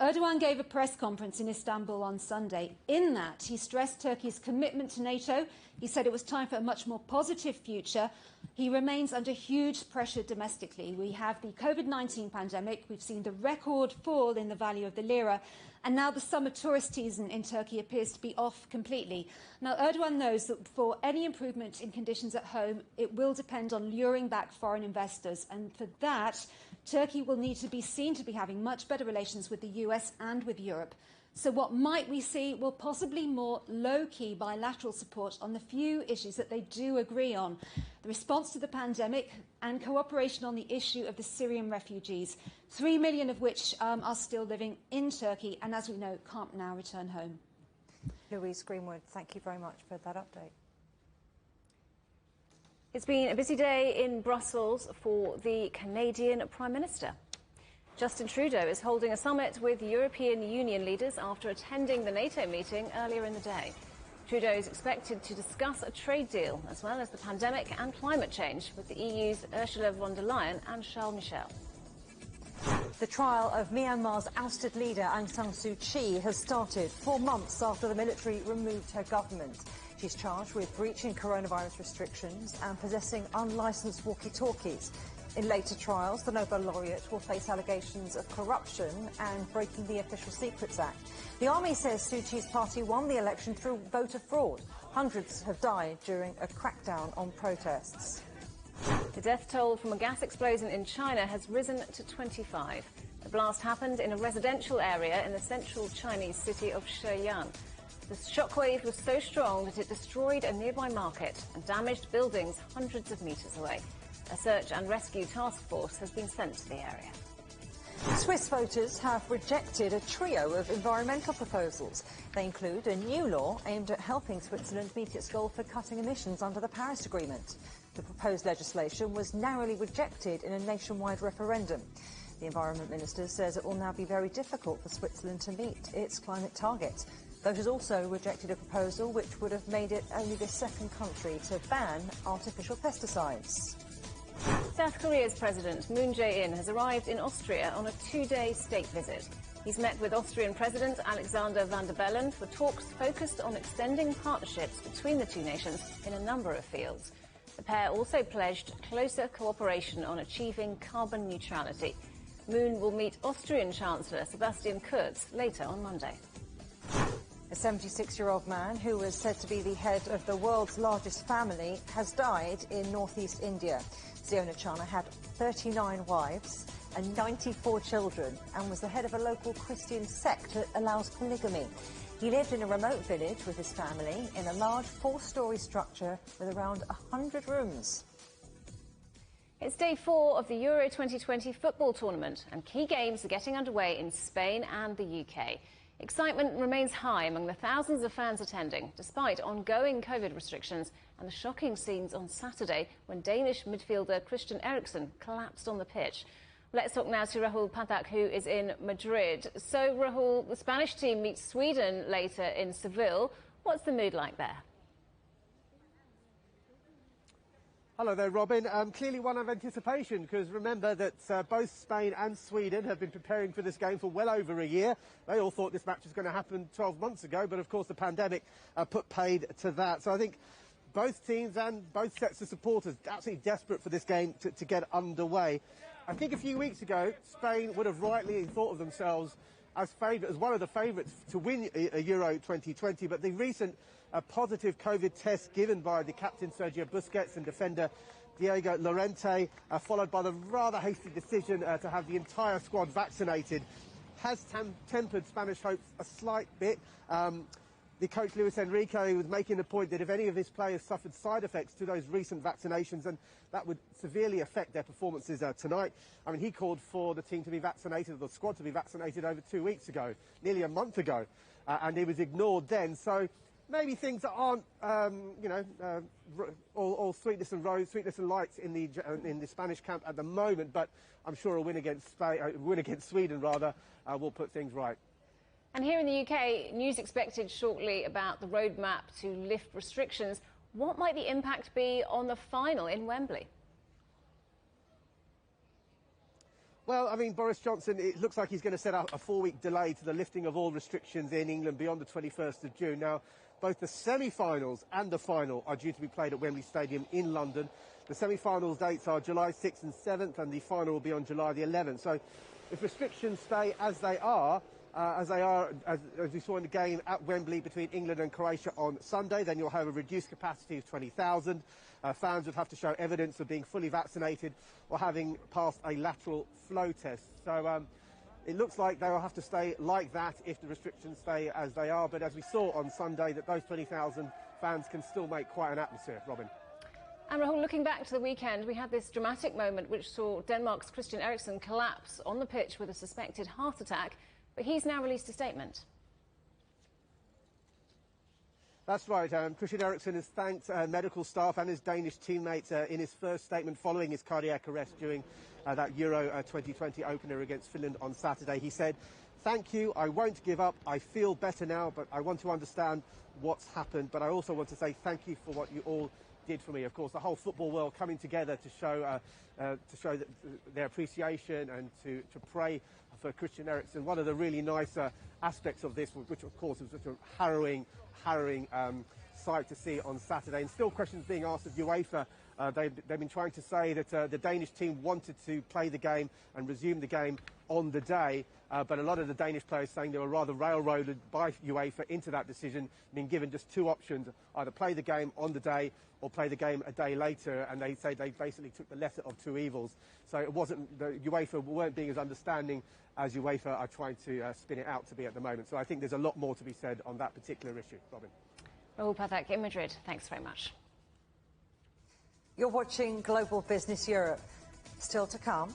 Erdogan gave a press conference in Istanbul on Sunday. In that, he stressed Turkey's commitment to NATO. He said it was time for a much more positive future. He remains under huge pressure domestically. We have the COVID-19 pandemic. We've seen the record fall in the value of the lira. And now the summer tourist season in Turkey appears to be off completely. Now, Erdogan knows that for any improvement in conditions at home, it will depend on luring back foreign investors. And for that, Turkey will need to be seen to be having much better relations with the US and with Europe. So what might we see? Well, possibly more low-key bilateral support on the few issues that they do agree on. The response to the pandemic and cooperation on the issue of the Syrian refugees, 3 million of which are still living in Turkey and, as we know, can't now return home. Louise Greenwood, thank you very much for that update. It's been a busy day in Brussels for the Canadian Prime Minister. Justin Trudeau is holding a summit with European Union leaders after attending the NATO meeting earlier in the day. Trudeau is expected to discuss a trade deal, as well as the pandemic and climate change, with the EU's Ursula von der Leyen and Charles Michel. The trial of Myanmar's ousted leader Aung San Suu Kyi has started 4 months after the military removed her government. She's charged with breaching coronavirus restrictions and possessing unlicensed walkie-talkies. In later trials, the Nobel laureate will face allegations of corruption and breaking the Official Secrets Act. The army says Suu Kyi's party won the election through voter fraud. Hundreds have died during a crackdown on protests. The death toll from a gas explosion in China has risen to 25. The blast happened in a residential area in the central Chinese city of Shenyang. The shockwave was so strong that it destroyed a nearby market and damaged buildings hundreds of metres away. A search and rescue task force has been sent to the area. Swiss voters have rejected a trio of environmental proposals. They include a new law aimed at helping Switzerland meet its goal for cutting emissions under the Paris Agreement. The proposed legislation was narrowly rejected in a nationwide referendum. The Environment Minister says it will now be very difficult for Switzerland to meet its climate targets. Voters also rejected a proposal which would have made it only the second country to ban artificial pesticides. South Korea's President Moon Jae-in has arrived in Austria on a 2-day state visit. He's met with Austrian President Alexander Van der Bellen for talks focused on extending partnerships between the two nations in a number of fields. The pair also pledged closer cooperation on achieving carbon neutrality. Moon will meet Austrian Chancellor Sebastian Kurz later on Monday. A 76-year-old man who was said to be the head of the world's largest family has died in northeast India. Zionachana had 39 wives and 94 children and was the head of a local Christian sect that allows polygamy. He lived in a remote village with his family in a large 4-storey structure with around 100 rooms. It's day 4 of the Euro 2020 football tournament, and key games are getting underway in Spain and the UK. Excitement remains high among the thousands of fans attending, despite ongoing COVID restrictions and the shocking scenes on Saturday when Danish midfielder Christian Eriksen collapsed on the pitch. Let's talk now to Rahul Pathak, who is in Madrid. So, Rahul, the Spanish team meets Sweden later in Seville. What's the mood like there? Hello there, Robin. Clearly one of anticipation, because remember that both Spain and Sweden have been preparing for this game for well over a year. They all thought this match was going to happen 12 months ago, but of course the pandemic put paid to that. So I think both teams and both sets of supporters absolutely desperate for this game to get underway. I think a few weeks ago, Spain would have rightly thought of themselves as one of the favourites to win a Euro 2020, but the recent positive COVID test given by the captain Sergio Busquets and defender Diego Llorente, followed by the rather hasty decision to have the entire squad vaccinated, has tempered Spanish hopes a slight bit. The coach Luis Enrique was making the point that if any of his players suffered side effects to those recent vaccinations, then that would severely affect their performances tonight. I mean, he called for the team to be vaccinated, or the squad to be vaccinated over 2 weeks ago, nearly a month ago, and he was ignored then. So maybe things that aren't, all sweetness and lights in the Spanish camp at the moment. But I'm sure a win against Sweden will put things right. And here in the UK, news expected shortly about the roadmap to lift restrictions. What might the impact be on the final in Wembley? Well, I mean, Boris Johnson, it looks like he's going to set out a 4-week delay to the lifting of all restrictions in England beyond the 21st of June. Now, both the semi-finals and the final are due to be played at Wembley Stadium in London. The semi-finals dates are July 6th and 7th, and the final will be on July the 11th. So if restrictions stay as they are, as we saw in the game at Wembley between England and Croatia on Sunday, then you'll have a reduced capacity of 20,000. Fans would have to show evidence of being fully vaccinated or having passed a lateral flow test. So it looks like they will have to stay like that if the restrictions stay as they are. But as we saw on Sunday, that those 20,000 fans can still make quite an atmosphere, Robin. And Rahul, looking back to the weekend, we had this dramatic moment which saw Denmark's Christian Eriksen collapse on the pitch with a suspected heart attack. But he's now released a statement. That's right. Christian Eriksen has thanked medical staff and his Danish teammates in his first statement following his cardiac arrest during that Euro 2020 opener against Finland on Saturday. He said, "Thank you, I won't give up. I feel better now, but I want to understand what's happened. But I also want to say thank you for what you all did for me." Of course, the whole football world coming together to show their appreciation and to pray for Christian Eriksen. One of the really nice aspects of this, which of course was such a harrowing sight to see on Saturday, and still questions being asked of UEFA. They've been trying to say that the Danish team wanted to play the game and resume the game on the day, but a lot of the Danish players saying they were rather railroaded by UEFA into that decision, being given just two options: either play the game on the day or play the game a day later, and they say they basically took the lesser of two evils. So it wasn't, the UEFA weren't being as understanding as UEFA are trying to spin it out to be at the moment. So I think there's a lot more to be said on that particular issue. Robin. Rahul Pathak in Madrid, thanks very much. You're watching Global Business Europe. Still to come.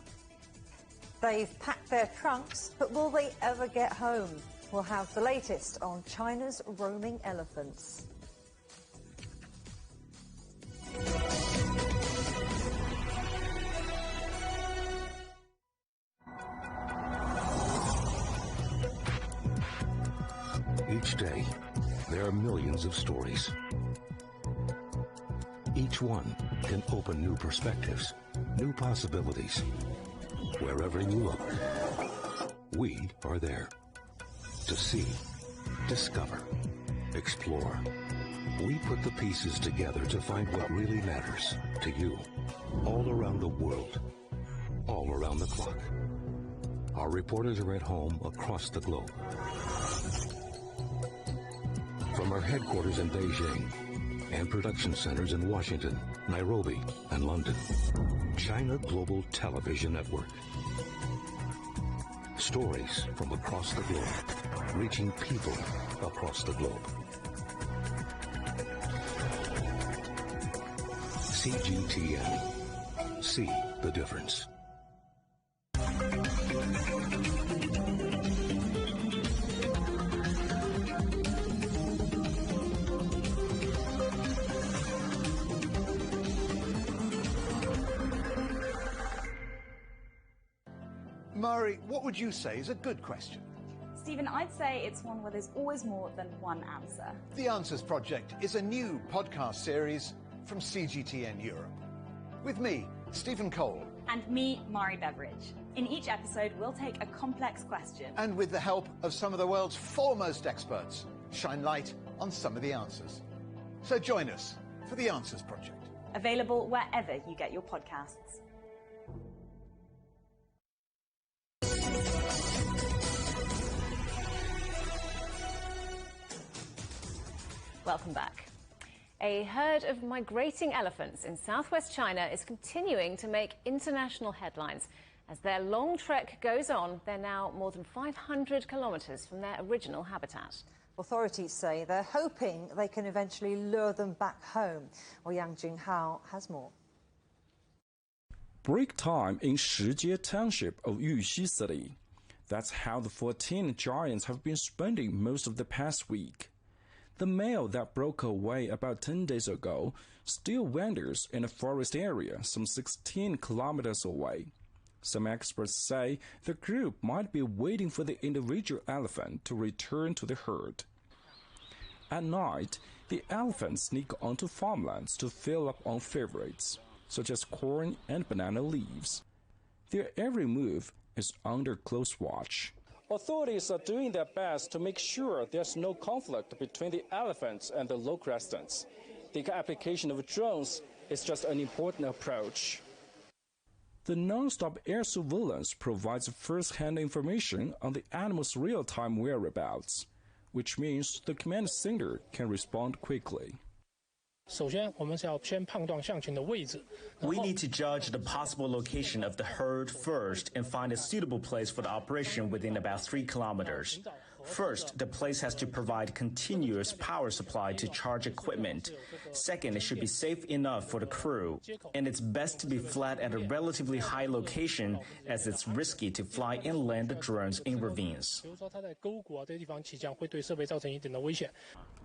They've packed their trunks, but will they ever get home? We'll have the latest on China's roaming elephants. Each day, there are millions of stories. Each one can open new perspectives, new possibilities. Wherever you look, we are there. To see, discover, explore. We put the pieces together to find what really matters to you. All around the world, all around the clock. Our reporters are at home across the globe. From our headquarters in Beijing and production centers in Washington, Nairobi, and London, China Global Television Network. Stories from across the globe, reaching people across the globe. CGTN. See the difference. Mari, what would you say is a good question? Stephen, I'd say it's one where there's always more than one answer. The Answers Project is a new podcast series from CGTN Europe. With me, Stephen Cole. And me, Mari Beveridge. In each episode, we'll take a complex question. And with the help of some of the world's foremost experts, shine light on some of the answers. So join us for The Answers Project. Available wherever you get your podcasts. Welcome back. A herd of migrating elephants in southwest China is continuing to make international headlines. As their long trek goes on, they're now more than 500 kilometres from their original habitat. Authorities say they're hoping they can eventually lure them back home. Well, Yang Junhao has more. Break time in Shijie Township of Yuxi City. That's how the 14 giants have been spending most of the past week. The male that broke away about 10 days ago still wanders in a forest area some 16 kilometers away. Some experts say the group might be waiting for the individual elephant to return to the herd. At night, the elephants sneak onto farmlands to fill up on favorites, such as corn and banana leaves. Their every move is under close watch. Authorities are doing their best to make sure there's no conflict between the elephants and the local residents. The application of drones is just an important approach. The non-stop air surveillance provides first-hand information on the animals' real-time whereabouts, which means the command center can respond quickly. We need to judge the possible location of the herd first and find a suitable place for the operation within about 3 kilometers. First, the place has to provide continuous power supply to charge equipment. Second, it should be safe enough for the crew. And it's best to be flat at a relatively high location, as it's risky to fly and land the drones in ravines.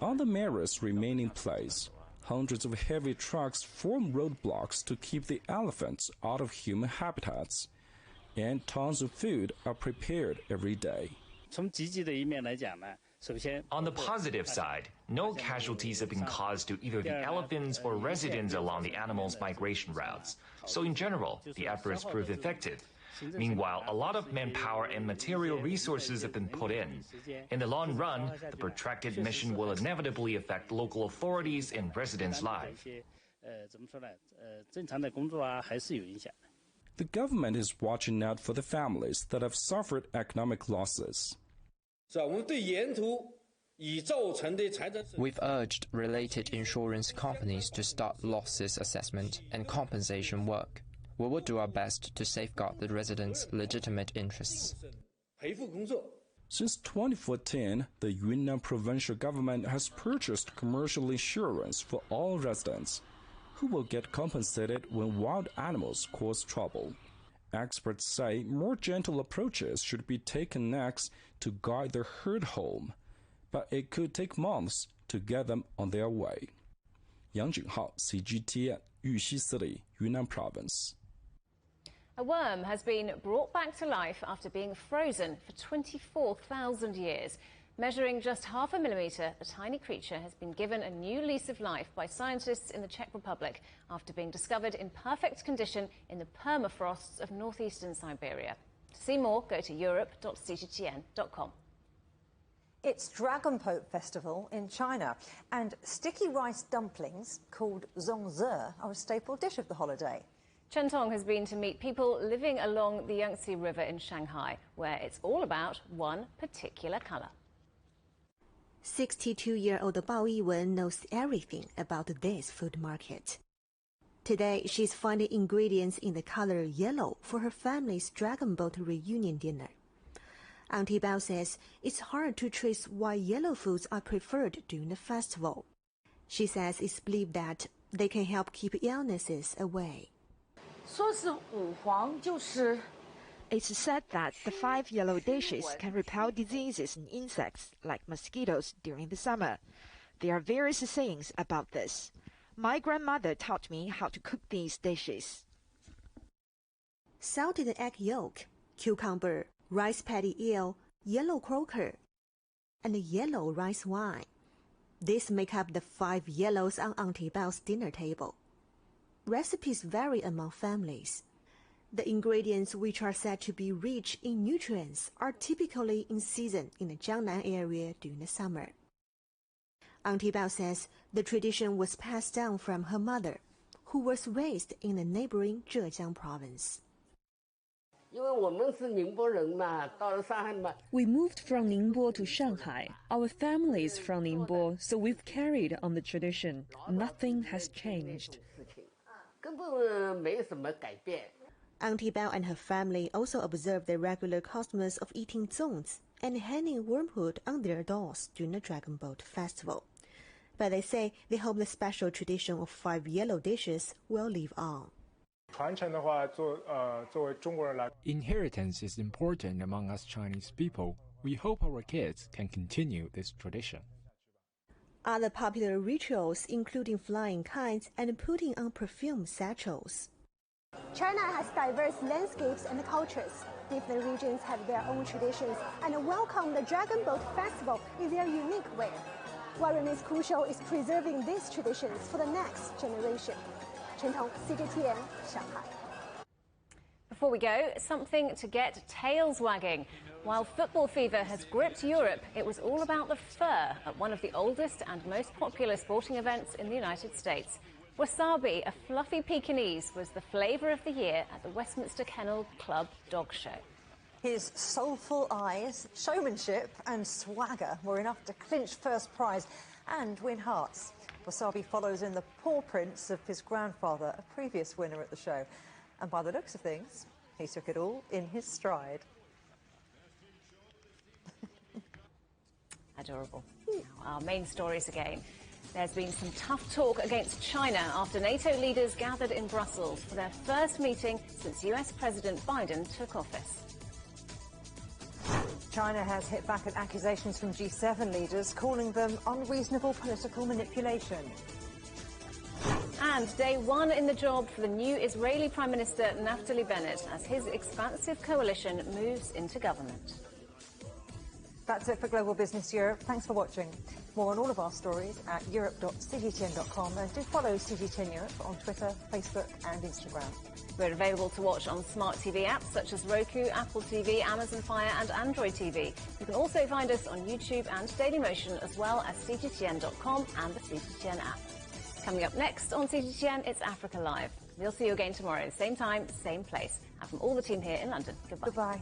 On the merest remaining place, hundreds of heavy trucks form roadblocks to keep the elephants out of human habitats, and tons of food are prepared every day. On the positive side, no casualties have been caused to either the elephants or residents along the animals' migration routes. So in general, the efforts proved effective. Meanwhile, a lot of manpower and material resources have been put in. In the long run, the protracted mission will inevitably affect local authorities and residents' lives. The government is watching out for the families that have suffered economic losses. We've urged related insurance companies to start losses assessment and compensation work. We will do our best to safeguard the residents' legitimate interests. Since 2014, the Yunnan provincial government has purchased commercial insurance for all residents, who will get compensated when wild animals cause trouble. Experts say more gentle approaches should be taken next to guide the herd home, but it could take months to get them on their way. Yang Junhao, CGTN, Yuxi City, Yunnan Province. A worm has been brought back to life after being frozen for 24,000 years. Measuring just 0.5 millimetre, the tiny creature has been given a new lease of life by scientists in the Czech Republic after being discovered in perfect condition in the permafrosts of northeastern Siberia. To see more, go to europe.cgtn.com. It's Dragon Boat Festival in China, and sticky rice dumplings called zongzi are a staple dish of the holiday. Chen Tong has been to meet people living along the Yangtze River in Shanghai, where it's all about one particular colour. 62-year-old Bao Yiwen knows everything about this food market. Today, she's finding ingredients in the color yellow for her family's Dragon Boat reunion dinner. Auntie Bao says it's hard to trace why yellow foods are preferred during the festival. She says it's believed that they can help keep illnesses away. It's said that the 5 yellow dishes can repel diseases and insects like mosquitoes during the summer. There are various sayings about this. My grandmother taught me how to cook these dishes. Salted egg yolk, cucumber, rice paddy eel, yellow croaker, and yellow rice wine. These make up the 5 yellows on Auntie Bao's dinner table. Recipes vary among families. The ingredients, which are said to be rich in nutrients, are typically in season in the Jiangnan area during the summer. Auntie Bao says the tradition was passed down from her mother, who was raised in the neighboring Zhejiang province. We moved from Ningbo to Shanghai. Our family is from Ningbo, so we've carried on the tradition. Nothing has changed. Auntie Bao and her family also observe the regular customs of eating zongs and hanging wormwood on their doors during the Dragon Boat Festival. But they say they hope the special tradition of 5 yellow dishes will live on. Inheritance is important among us Chinese people. We hope our kids can continue this tradition. Other popular rituals including flying kites and putting on perfume satchels. China has diverse landscapes and cultures. Different regions have their own traditions and welcome the Dragon Boat Festival in their unique way. What remains crucial is preserving these traditions for the next generation. Chen Tong, CGTN, Shanghai. Before we go, something to get tails wagging. While football fever has gripped Europe, it was all about the fur at one of the oldest and most popular sporting events in the United States. Wasabi, a fluffy Pekingese, was the flavour of the year at the Westminster Kennel Club Dog Show. His soulful eyes, showmanship and swagger were enough to clinch first prize and win hearts. Wasabi follows in the paw prints of his grandfather, a previous winner at the show. And by the looks of things, he took it all in his stride. Adorable. Now, our main stories again. There's been some tough talk against China after NATO leaders gathered in Brussels for their first meeting since US President Biden took office. China has hit back at accusations from G7 leaders, calling them unreasonable political manipulation. And day one in the job for the new Israeli Prime Minister Naftali Bennett as his expansive coalition moves into government. That's it for Global Business Europe. Thanks for watching. More on all of our stories at europe.cgtn.com, and do follow CGTN Europe on Twitter, Facebook and Instagram. We're available to watch on smart TV apps such as Roku, Apple TV, Amazon Fire and Android TV. You can also find us on YouTube and Dailymotion, as well as CGTN.com and the CGTN app. Coming up next on CGTN, it's Africa Live. We'll see you again tomorrow, same time, same place. And from all the team here in London, goodbye. Goodbye.